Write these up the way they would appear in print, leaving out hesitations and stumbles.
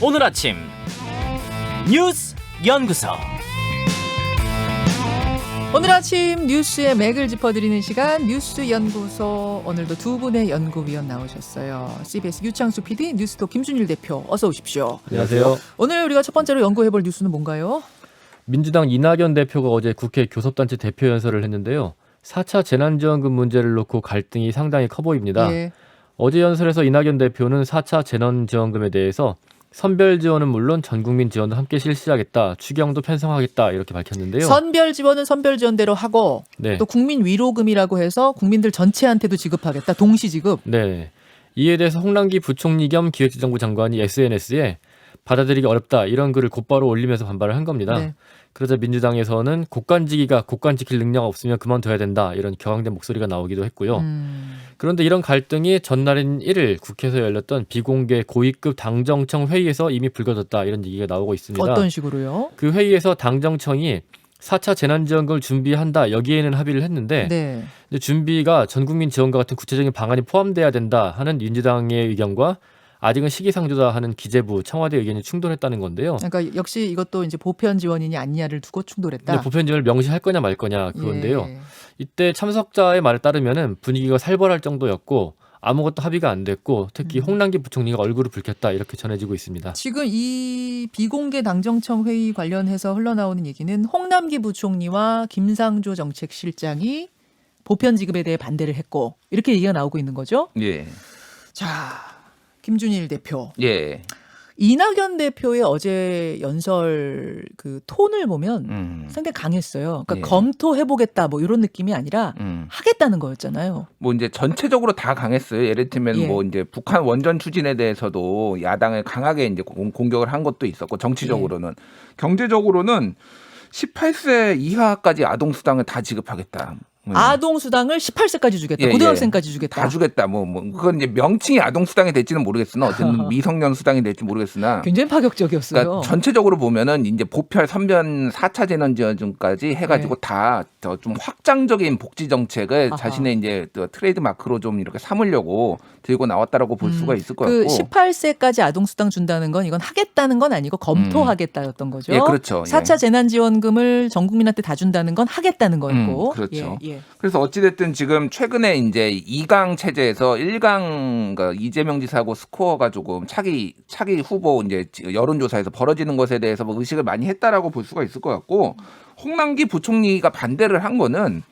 오늘 아침 뉴스 연구소. 오늘 아침 뉴스의 맥을 짚어드리는 시간 뉴스 연구소. 오늘도 두 분의 연구위원 나오셨어요. CBS 유창수 PD, 뉴스톱 김준일 대표, 어서 오십시오. 안녕하세요. 오늘 우리가 첫 번째로 연구해볼 뉴스는 뭔가요? 민주당 이낙연 대표가 어제 국회 교섭단체 대표 연설을 했는데요. 4차 재난지원금 문제를 놓고 갈등이 상당히 커 보입니다. 예. 어제 연설에서 이낙연 대표는 4차 재난지원금에 대해서 선별 지원은 물론 전 국민 지원도 함께 실시하겠다, 추경도 편성하겠다 이렇게 밝혔는데요. 선별 지원은 선별 지원대로 하고 네. 또 국민 위로금이라고 해서 국민들 전체한테도 지급하겠다, 동시 지급. 네. 이에 대해서 홍남기 부총리 겸 기획재정부 장관이 SNS에 받아들이기 어렵다 이런 글을 곧바로 올리면서 반발을 한 겁니다. 네. 그러자 민주당에서는 국간지기가 국간 지킬 능력 없으면 그만둬야 된다 이런 격앙된 목소리가 나오기도 했고요. 그런데 이런 갈등이 전날인 1일 국회에서 열렸던 비공개 고위급 당정청 회의에서 이미 불거졌다 이런 얘기가 나오고 있습니다. 어떤 식으로요? 그 회의에서 당정청이 4차 재난지원금을 준비한다 여기에는 합의를 했는데 네. 근데 준비가 전국민 지원과 같은 구체적인 방안이 포함돼야 된다 하는 민주당의 의견과 아직은 시기상조다 하는 기재부, 청와대 의견이 충돌했다는 건데요. 그러니까 역시 이것도 이제 보편 지원이냐 아니냐를 두고 충돌했다. 근데 보편 지원을 명시할 거냐 말 거냐 그건데요. 예. 이때 참석자의 말에 따르면은 분위기가 살벌할 정도였고 아무것도 합의가 안 됐고 특히 홍남기 부총리가 얼굴을 붉혔다 이렇게 전해지고 있습니다. 지금 이 비공개 당정청 회의 관련해서 흘러나오는 얘기는 홍남기 부총리와 김상조 정책실장이 보편 지급에 대해 반대를 했고 이렇게 얘기가 나오고 있는 거죠. 예. 자, 김준일 대표. 예. 이낙연 대표의 어제 연설 그 톤을 보면 상당히 강했어요. 그러니까 예. 검토해보겠다 뭐 이런 느낌이 아니라 하겠다는 거였잖아요. 뭐 이제 전체적으로 다 강했어요. 예를 들면 예. 뭐 이제 북한 원전 추진에 대해서도 야당을 강하게 이제 공격을 한 것도 있었고 정치적으로는 경제적으로는 18세 이하까지 아동 수당을 다 지급하겠다. 아동 수당을 18세까지 주겠다. 예, 고등학생까지 주겠다. 다 주겠다. 뭐 그건 이제 명칭이 아동 수당이 될지는 모르겠으나 어쨌든 미성년 수당이 될지 모르겠으나 굉장히 파격적이었어요. 그러니까 전체적으로 보면은 이제 보편 선변 4차 재난지원금까지 해가지고 네. 다 좀 확장적인 복지 정책을 아하. 자신의 이제 트레이드 마크로 좀 이렇게 삼으려고 들고 나왔다라고 볼 수가 있을 것 그 같고. 18세까지 아동 수당 준다는 건 이건 하겠다는 건 아니고 검토하겠다였던 거죠. 예, 그렇죠. 4차 예. 재난지원금을 전 국민한테 다 준다는 건 하겠다는 거였고. 그렇죠. 예, 예. 그래서 어찌됐든 지금 최근에 이제 2강 체제에서 1강 그러니까 이재명 지사하고 스코어가 조금 차기 후보 이제 여론조사에서 벌어지는 것에 대해서 뭐 의식을 많이 했다라고 볼 수가 있을 것 같고 홍남기 부총리가 반대를 한 거는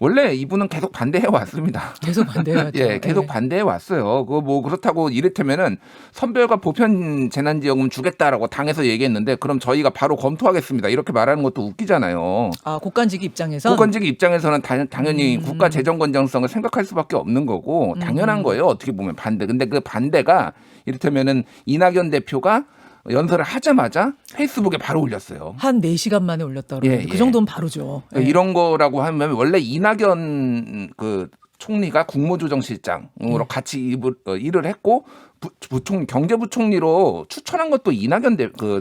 원래 이분은 계속 반대해 왔습니다. 계속 반대해왔죠. 예, 계속 반대해 왔어요. 그 뭐 그렇다고 이를테면은 선별과 보편 재난지원금 주겠다라고 당에서 얘기했는데 그럼 저희가 바로 검토하겠습니다. 이렇게 말하는 것도 웃기잖아요. 아, 국간지기 입장에서 국간지기 입장에서는 당연히 국가 재정 건전성을 생각할 수밖에 없는 거고 당연한 거예요. 어떻게 보면 반대. 근데 그 반대가 이를테면은 이낙연 대표가 연설을 하자마자 페이스북에 바로 올렸어요. 한 4시간 만에 올렸다 그러는데 예, 그 예. 정도면 바로죠. 예. 이런 거라고 하면 원래 이낙연 그 총리가 국무조정실장으로 같이 일을 했고 경제부총리로 추천한 것도 이낙연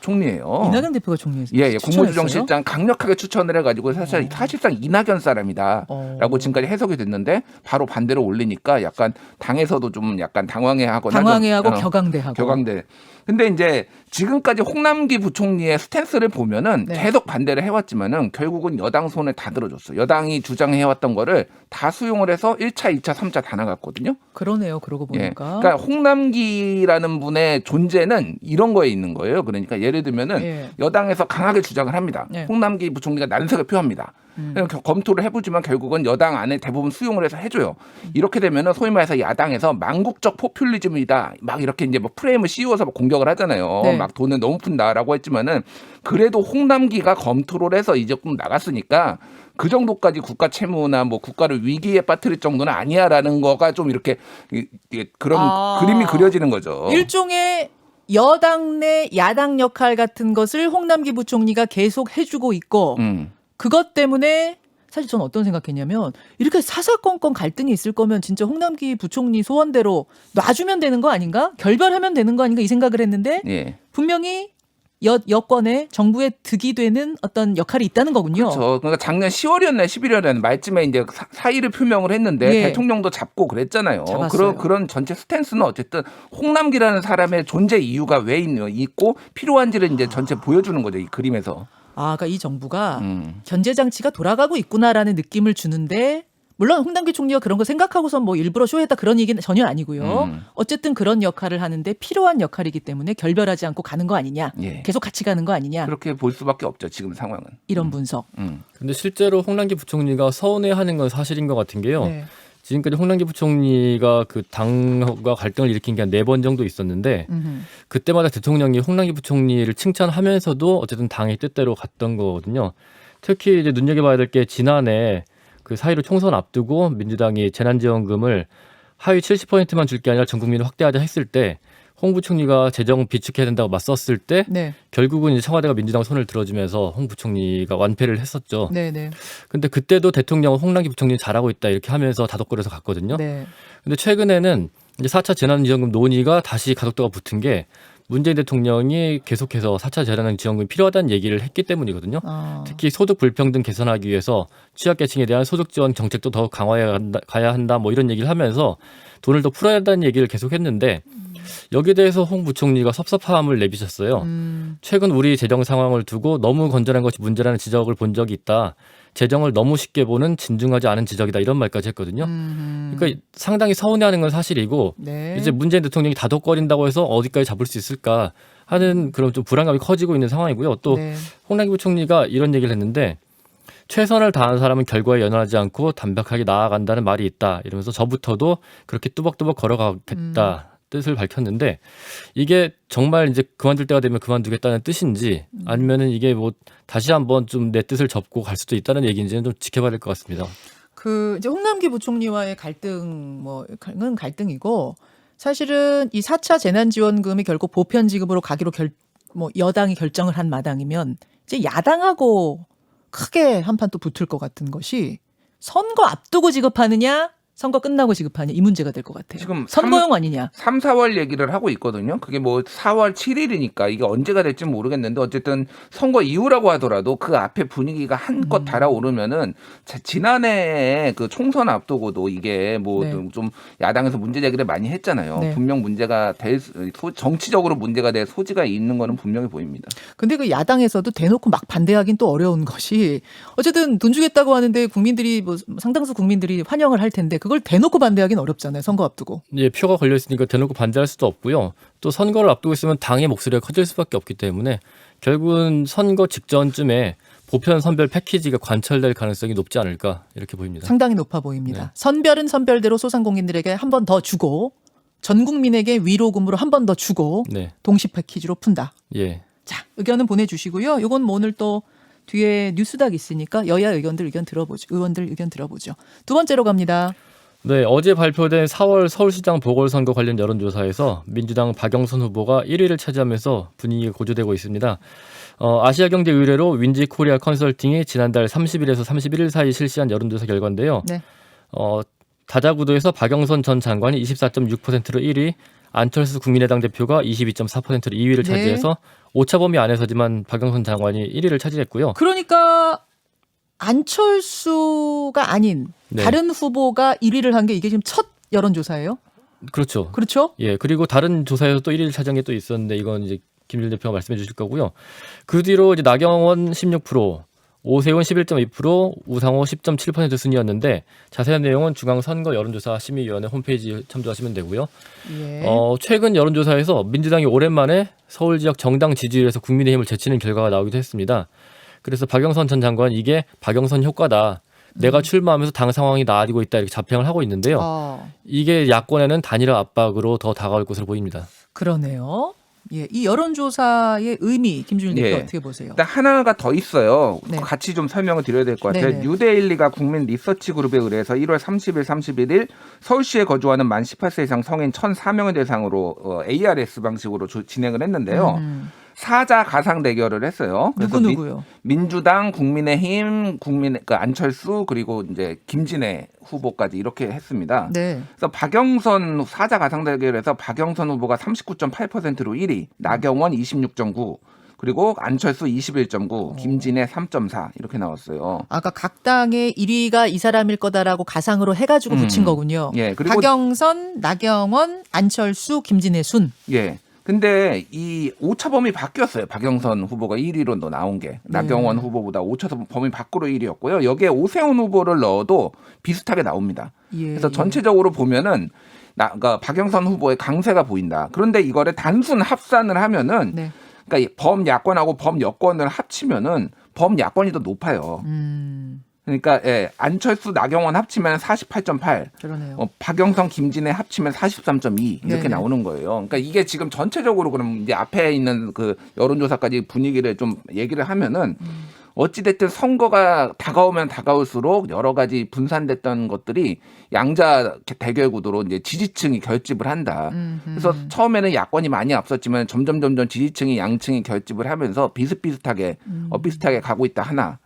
총리예요. 이낙연 대표가 총리에서 예, 국무조정실장 강력하게 추천을 해가지고 사실상 이낙연 사람이다라고 지금까지 해석이 됐는데 바로 반대로 올리니까 약간 당에서도 좀 약간 당황해하거나 당황해하고 격앙돼하고. 격앙돼. 근데 이제 지금까지 홍남기 부총리의 스탠스를 보면은 네. 계속 반대를 해왔지만은 결국은 여당 손에 다 들어줬어요. 여당이 주장해왔던 거를 다 수용을 해서 1차, 2차, 3차 다 나갔거든요. 그러네요. 그러고 예. 보니까. 그러니까 홍남기라는 분의 존재는 이런 거에 있는 거예요. 그러니까 예를 들면은 예. 여당에서 강하게 주장을 합니다. 예. 홍남기 부총리가 난색을 표합니다. 검토를 해보지만 결국은 여당 안에 대부분 수용을 해서 해줘요. 이렇게 되면은 소위 말해서 야당에서 망국적 포퓰리즘이다. 막 이렇게 이제 뭐 프레임을 씌워서 막 공격을 하잖아요. 네. 막 돈을 너무 푼다라고 했지만은 그래도 홍남기가 검토를 해서 이제 좀 나갔으니까 그 정도까지 국가 채무나 뭐 국가를 위기에 빠뜨릴 정도는 아니야라는 거가 좀 이렇게 그런 그림이 그려지는 거죠. 일종의 여당 내 야당 역할 같은 것을 홍남기 부총리가 계속 해주고 있고 그것 때문에 사실 저는 어떤 생각했냐면 이렇게 사사건건 갈등이 있을 거면 진짜 홍남기 부총리 소원대로 놔주면 되는 거 아닌가? 결별하면 되는 거 아닌가? 이 생각을 했는데 예. 분명히 여권에 정부에 득이 되는 어떤 역할이 있다는 거군요. 그렇죠. 그러니까 작년 10월이었나 11월이었나 말쯤에 이제 사의를 표명을 했는데 예. 대통령도 잡고 그랬잖아요. 잡았어요. 그런 전체 스탠스는 어쨌든 홍남기라는 사람의 존재 이유가 왜 있고 필요한지를 이제 전체 보여주는 거죠. 이 그림에서. 그러니까 이 정부가 견제 장치가 돌아가고 있구나라는 느낌을 주는데 물론 홍남기 총리가 그런 거 생각하고서 뭐 일부러 쇼했다 그런 얘기는 전혀 아니고요. 어쨌든 그런 역할을 하는데 필요한 역할이기 때문에 결별하지 않고 가는 거 아니냐. 예. 계속 같이 가는 거 아니냐. 그렇게 볼 수밖에 없죠. 지금 상황은. 이런 분석. 근데 실제로 홍남기 부총리가 서운해하는 건 사실인 것 같은 게요. 네. 지금까지 홍남기 부총리가 그 당과 갈등을 일으킨 게 한 4번 정도 있었는데 그때마다 대통령이 홍남기 부총리를 칭찬하면서도 어쨌든 당의 뜻대로 갔던 거거든요. 특히 이제 눈여겨봐야 될 게 지난해 그 4.15 총선 앞두고 민주당이 재난지원금을 하위 70%만 줄 게 아니라 전 국민을 확대하자 했을 때 홍 부총리가 재정 비축해야 된다고 맞섰을 때 네. 결국은 이제 청와대가 민주당 손을 들어주면서 홍 부총리가 완패를 했었죠. 네. 근데 그때도 대통령은 홍남기 부총리 잘하고 있다 이렇게 하면서 다독거려서 갔거든요. 네. 근데 최근에는 이제 4차 재난지원금 논의가 다시 가속도가 붙은 게 문재인 대통령이 계속해서 4차 재난지원금이 필요하다는 얘기를 했기 때문이거든요. 특히 소득 불평등 개선하기 위해서 취약계층에 대한 소득 지원 정책도 더 강화해 가야 한다 뭐 이런 얘기를 하면서 돈을 더 풀어야 한다는 얘기를 계속했는데 여기에 대해서 홍 부총리가 섭섭함을 내비쳤어요. 최근 우리 재정 상황을 두고 너무 건전한 것이 문제라는 지적을 본 적이 있다. 재정을 너무 쉽게 보는 진중하지 않은 지적이다 이런 말까지 했거든요. 그러니까 상당히 서운해하는 건 사실이고 네. 이제 문재인 대통령이 다독거린다고 해서 어디까지 잡을 수 있을까 하는 그런 좀 불안감이 커지고 있는 상황이고요. 또 네. 홍남기 부총리가 이런 얘기를 했는데 최선을 다한 사람은 결과에 연연하지 않고 담백하게 나아간다는 말이 있다. 이러면서 저부터도 그렇게 뚜벅뚜벅 걸어가겠다. 뜻을 밝혔는데 이게 정말 이제 그만둘 때가 되면 그만두겠다는 뜻인지 아니면은 이게 뭐 다시 한번 좀 내 뜻을 접고 갈 수도 있다는 얘기인지는 좀 지켜봐야 될 것 같습니다. 그 이제 홍남기 부총리와의 갈등은 갈등이고 사실은 이 4차 재난지원금이 결국 보편 지급으로 가기로 여당이 결정을 한 마당이면 이제 야당하고 크게 한판 또 붙을 것 같은 것이 선거 앞두고 지급하느냐 선거 끝나고 지급하냐 이 문제가 될 것 같아요. 지금 선거용 아니냐. 3, 4월 얘기를 하고 있거든요. 그게 뭐 4월 7일이니까 이게 언제가 될지 모르겠는데 어쨌든 선거 이후라고 하더라도 그 앞에 분위기가 한껏 달아오르면은 지난해 그 총선 앞두고도 이게 뭐 좀 야당에서 문제 제기를 많이 했잖아요. 네. 분명 문제가 정치적으로 문제가 될 소지가 있는 거는 분명히 보입니다. 근데 그 야당에서도 대놓고 막 반대하긴 또 어려운 것이 어쨌든 돈 주겠다고 하는데 국민들이 뭐 상당수 국민들이 환영을 할 텐데 그걸 대놓고 반대하기는 어렵잖아요. 선거 앞두고. 예, 표가 걸려 있으니까 대놓고 반대할 수도 없고요. 또 선거를 앞두고 있으면 당의 목소리가 커질 수밖에 없기 때문에 결국은 선거 직전쯤에 보편 선별 패키지가 관철될 가능성이 높지 않을까 이렇게 보입니다. 상당히 높아 보입니다. 네. 선별은 선별대로 소상공인들에게 한 번 더 주고 전 국민에게 위로금으로 한 번 더 주고 네, 동시 패키지로 푼다. 예, 자, 의견은 보내주시고요. 이건 뭐 오늘 또 뒤에 뉴스닥 있으니까 여야 의원들 의견 들어보죠. 두 번째로 갑니다. 네, 어제 발표된 4월 서울시장 보궐선거 관련 여론조사에서 민주당 박영선 후보가 1위를 차지하면서 분위기가 고조되고 있습니다. 아시아경제 의뢰로 윈지코리아 컨설팅이 지난달 30일에서 31일 사이 실시한 여론조사 결과인데요. 네. 다자구도에서 박영선 전 장관이 24.6%로 1위, 안철수 국민의당 대표가 22.4%로 2위를 네. 차지해서 오차범위 안에서지만 박영선 장관이 1위를 차지했고요. 그러니까 안철수가 아닌 네. 다른 후보가 1위를 한 게 이게 지금 첫 여론조사예요? 그렇죠. 그렇죠? 예, 그리고 다른 조사에서 또 1위를 차지한 게 또 있었는데 이건 이제 김준일 대표가 말씀해 주실 거고요. 그 뒤로 이제 나경원 16%, 오세훈 11.2%, 우상호 10.7% 순이었는데 자세한 내용은 중앙선거 여론조사 심의위원회 홈페이지 참조하시면 되고요. 예. 최근 여론조사에서 민주당이 오랜만에 서울 지역 정당 지지율에서 국민의힘을 제치는 결과가 나오기도 했습니다. 그래서 박영선 전 장관 이게 박영선 효과다. 내가 출마하면서 당 상황이 나아지고 있다 이렇게 자평을 하고 있는데요. 이게 야권에는 단일화 압박으로 더 다가올 것으로 보입니다. 그러네요. 예, 이 여론조사의 의미 김준일 대표 어떻게 보세요? 일단 하나가 더 있어요. 네. 같이 좀 설명을 드려야 될 것 같아요. 네네. 뉴데일리가 국민 리서치 그룹에 의해서 1월 30일, 31일 서울시에 거주하는 만 18세 이상 성인 1,004명을 대상으로 ARS 방식으로 진행을 했는데요. 사자 가상 대결을 했어요. 그래서 누구요? 민주당, 국민의힘, 안철수 그리고 이제 김진애 후보까지 이렇게 했습니다. 네. 그래서 박영선 사자 가상 대결에서 박영선 후보가 39.8%로 1위, 나경원 26.9, 그리고 안철수 21.9, 김진애 3.4 이렇게 나왔어요. 아까 각 당의 1위가 이 사람일 거다라고 가상으로 해가지고 붙인 거군요. 예, 그리고 박영선, 나경원, 안철수, 김진애 순. 예. 근데 이 오차범위 바뀌었어요. 박영선 후보가 1위로 나온 게 나경원 후보보다 오차범위 밖으로 1위였고요. 여기에 오세훈 후보를 넣어도 비슷하게 나옵니다. 예, 그래서 전체적으로 보면은 그러니까 박영선 후보의 강세가 보인다. 그런데 이거를 단순 합산을 하면은 네. 그러니까 범야권하고 범여권을 합치면은 범야권이 더 높아요. 그러니까 예, 안철수, 나경원 합치면 48.8. 그러네요. 박영선, 김진애 합치면 43.2 이렇게 네네. 나오는 거예요. 그러니까 이게 지금 전체적으로 그럼 이제 앞에 있는 그 여론조사까지 분위기를 좀 얘기를 하면은 어찌됐든 선거가 다가오면 다가올수록 여러 가지 분산됐던 것들이 양자 대결 구도로 이제 지지층이 결집을 한다. 그래서 처음에는 야권이 많이 앞섰지만 점점 지지층이 양층이 결집을 하면서 비슷비슷하게 비슷하게 가고 있다 하나.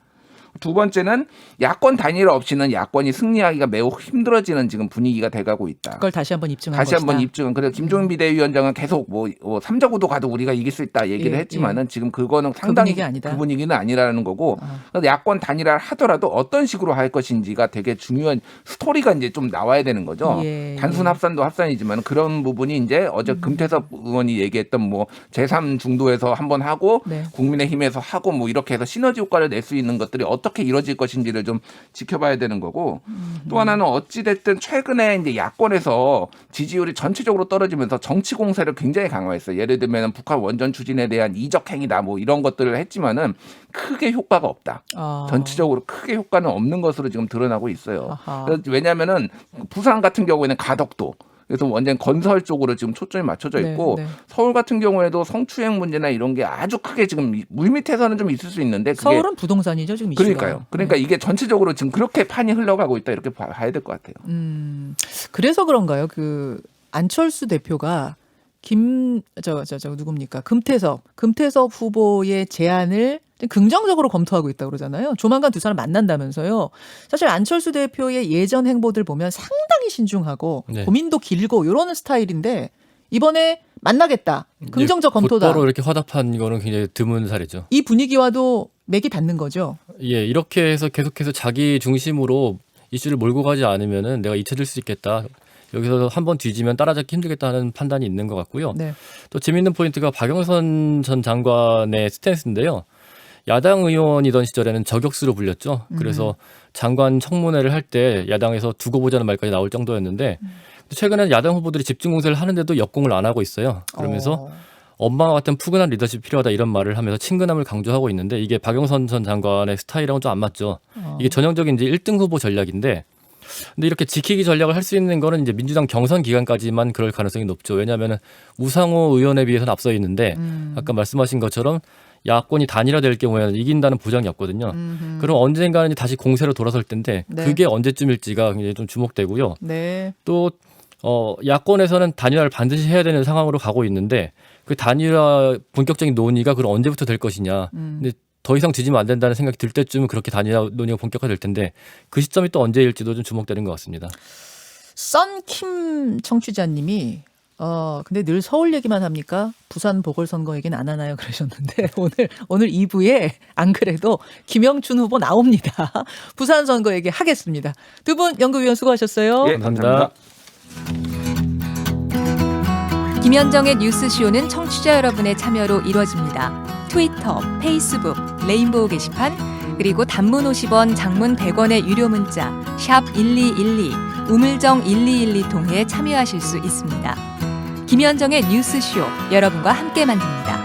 두 번째는 야권 단일화 없이는 야권이 승리하기가 매우 힘들어지는 지금 분위기가 돼가고 있다. 그걸 다시 한번 입증한 다시 것이다. 한번 입증은. 그래서 김종인 비대위원장은 계속 뭐 삼자구도 가도 우리가 이길 수 있다 얘기를 예, 했지만은 지금 그거는 상당히 분위기 아니다. 그 분위기는 아니라는 거고. 그래서 야권 단일화를 하더라도 어떤 식으로 할 것인지가 되게 중요한 스토리가 이제 좀 나와야 되는 거죠. 예, 단순 합산도 합산이지만 그런 부분이 이제 어제 금태섭 의원이 얘기했던 뭐 제3 중도에서 한번 하고 네. 국민의힘에서 하고 뭐 이렇게 해서 시너지 효과를 낼 수 있는 것들이 어떻게 이루어질 것인지를 좀 지켜봐야 되는 거고 또 하나는 어찌됐든 최근에 이제 야권에서 지지율이 전체적으로 떨어지면서 정치 공세를 굉장히 강화했어요. 예를 들면 북한 원전 추진에 대한 이적 행위다 뭐 이런 것들을 했지만은 크게 효과가 없다. 전체적으로 크게 효과는 없는 것으로 지금 드러나고 있어요. 왜냐하면은 부산 같은 경우에는 가덕도 그래서 완전 건설 쪽으로 지금 초점이 맞춰져 있고 네. 서울 같은 경우에도 성추행 문제나 이런 게 아주 크게 지금 물밑에서는 좀 있을 수 있는데 그게 서울은 부동산이죠 지금 이슈가. 그러니까요. 그러니까 이게 전체적으로 지금 그렇게 판이 흘러가고 있다 이렇게 봐야 될 것 같아요. 그래서 그런가요? 그 안철수 대표가 누굽니까? 금태섭 후보의 제안을 긍정적으로 검토하고 있다고 그러잖아요. 조만간 두 사람 만난다면서요. 사실 안철수 대표의 예전 행보들 보면 상당히 신중하고 네. 고민도 길고 이러는 스타일인데 이번에 만나겠다. 긍정적 검토다. 곧바로 이렇게 화답한 거는 굉장히 드문 사례죠. 이 분위기와도 맥이 닿는 거죠. 예, 이렇게 해서 계속해서 자기 중심으로 이슈를 몰고 가지 않으면은 내가 잊혀질 수 있겠다. 여기서 한번 뒤지면 따라잡기 힘들겠다는 판단이 있는 것 같고요. 네. 또 재미있는 포인트가 박영선 전 장관의 스탠스인데요. 야당 의원이던 시절에는 저격수로 불렸죠. 그래서 장관 청문회를 할 때 야당에서 두고 보자는 말까지 나올 정도였는데 최근에는 야당 후보들이 집중 공세를 하는데도 역공을 안 하고 있어요. 그러면서 엄마와 같은 푸근한 리더십이 필요하다 이런 말을 하면서 친근함을 강조하고 있는데 이게 박영선 전 장관의 스타일이랑은 좀 안 맞죠. 이게 전형적인 이제 1등 후보 전략인데 근데 이렇게 지키기 전략을 할 수 있는 거는 이제 민주당 경선 기간까지만 그럴 가능성이 높죠. 왜냐하면 우상호 의원에 비해서는 앞서 있는데 아까 말씀하신 것처럼 야권이 단일화될 경우에는 이긴다는 보장이 없거든요. 그럼 언젠가는 다시 공세로 돌아설 텐데 네. 그게 언제쯤일지가 굉장히 좀 주목되고요. 네. 또 야권에서는 단일화를 반드시 해야 되는 상황으로 가고 있는데 그 단일화 본격적인 논의가 그럼 언제부터 될 것이냐. 근데 더 이상 뒤지면 안 된다는 생각이 들 때쯤은 그렇게 단일화 논의가 본격화될 텐데 그 시점이 또 언제일지도 좀 주목되는 것 같습니다. 썬킴 청취자님이 근데 늘 서울 얘기만 합니까? 부산 보궐선거 얘기는 안 하나요? 그러셨는데 오늘 2부에 안 그래도 김영춘 후보 나옵니다. 부산 선거 얘기 하겠습니다. 두 분 연구위원 수고하셨어요. 예, 감사합니다. 김현정의 뉴스쇼는 청취자 여러분의 참여로 이루어집니다. 트위터, 페이스북, 레인보우 게시판, 그리고 단문 50원, 장문 100원의 유료 문자 샵 1212, 우물정 1212 통해 참여하실 수 있습니다. 김현정의 뉴스쇼, 여러분과 함께 만듭니다.